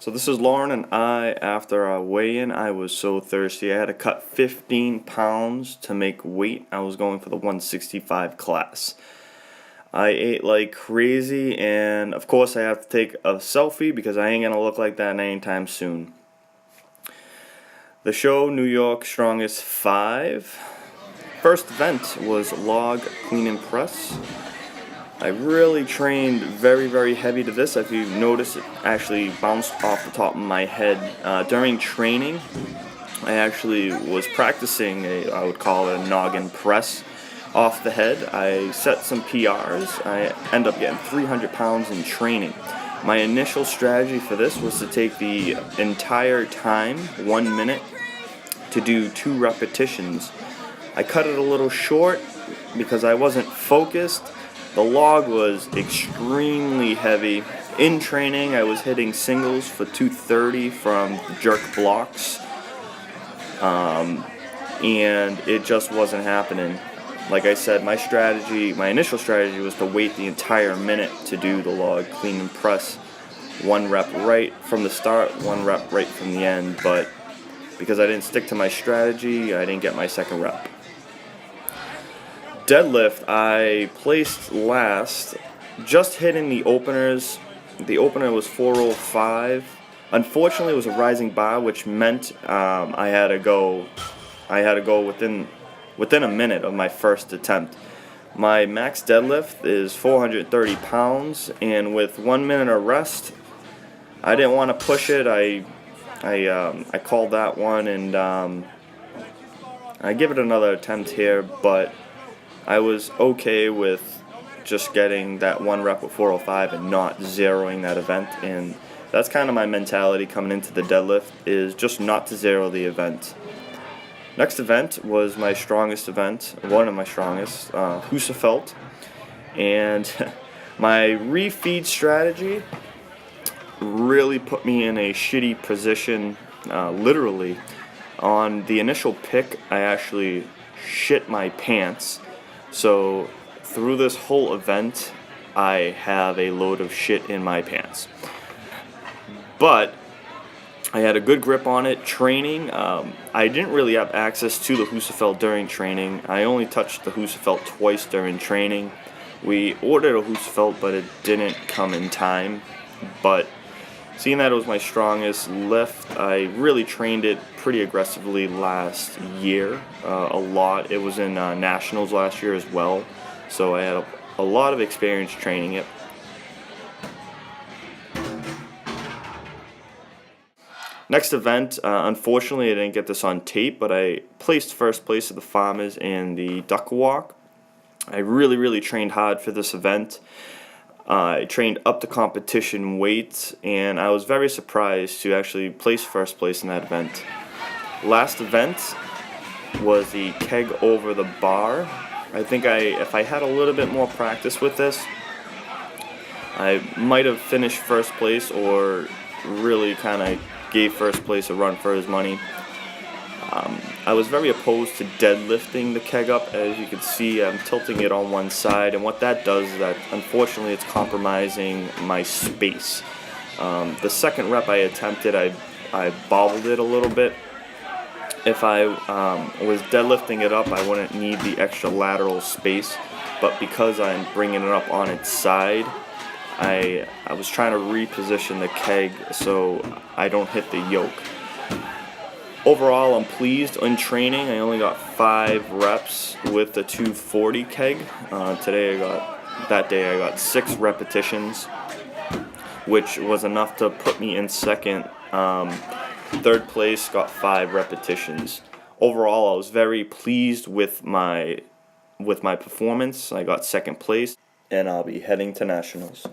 So this is Lauren and I. After our weigh-in, I was so thirsty. I had to cut 15 pounds to make weight. I was going for the 165 class. I ate like crazy, and of course I have to take a selfie because I ain't gonna look like that anytime soon. The show, New York Strongest 5. First event was log clean and press. I really trained very, very heavy to this. If you notice, it actually bounced off the top of my head. During training, I actually was practicing I would call it a noggin press off the head. I set some PRs. I end up getting 300 pounds in training. My initial strategy for this was to take the entire time, 1 minute, to do 2 repetitions. I cut it a little short because I wasn't focused. The log was extremely heavy. In training, I was hitting singles for 230 from jerk blocks, and it just wasn't happening. Like I said, my initial strategy was to wait the entire minute to do the log clean and press. 1 rep right from the start, 1 rep right from the end, but because I didn't stick to my strategy, I didn't get my second rep. Deadlift, I placed last, just hitting the openers. The opener was 405. Unfortunately, it was a rising bar, which meant I had to go within a minute of my first attempt. My max deadlift is 430 pounds, and with 1 minute of rest, I didn't want to push it. I called that one, and I give it another attempt here, but I was okay with just getting that 1 rep with 405 and not zeroing that event, and that's kind of my mentality coming into the deadlift, is just not to zero the event. Next event was my strongest event, one of my strongest, Husafelt, and my refeed strategy really put me in a shitty position, literally. On the initial pick, I actually shit my pants. So through this whole event, I have a load of shit in my pants. But I had a good grip on it. Training, I didn't really have access to the Husafelt during training. I only touched the Husafelt twice during training. We ordered a Husafelt, but it didn't come in time. But seeing that it was my strongest lift, I really trained it pretty aggressively last year, a lot. It was in nationals last year as well, so I had a lot of experience training it. Next event, unfortunately I didn't get this on tape, but I placed first place at the Farmers in the duck walk. I really trained hard for this event. I trained up to competition weights, and I was very surprised to actually place first place in that event. Last event was the keg over the bar. I think if I had a little bit more practice with this, I might have finished first place, or really kind of gave first place a run for his money. I was very opposed to deadlifting the keg up. As you can see, I'm tilting it on one side, and what that does is that unfortunately it's compromising my space. The second rep I attempted, I bobbled it a little bit. If I was deadlifting it up, I wouldn't need the extra lateral space, but because I'm bringing it up on its side, I was trying to reposition the keg so I don't hit the yoke. Overall, I'm pleased. In training, I only got 5 reps with the 240 keg. That day I got 6 repetitions, which was enough to put me in second. Third place got 5 repetitions. Overall, I was very pleased with my performance. I got second place, and I'll be heading to nationals.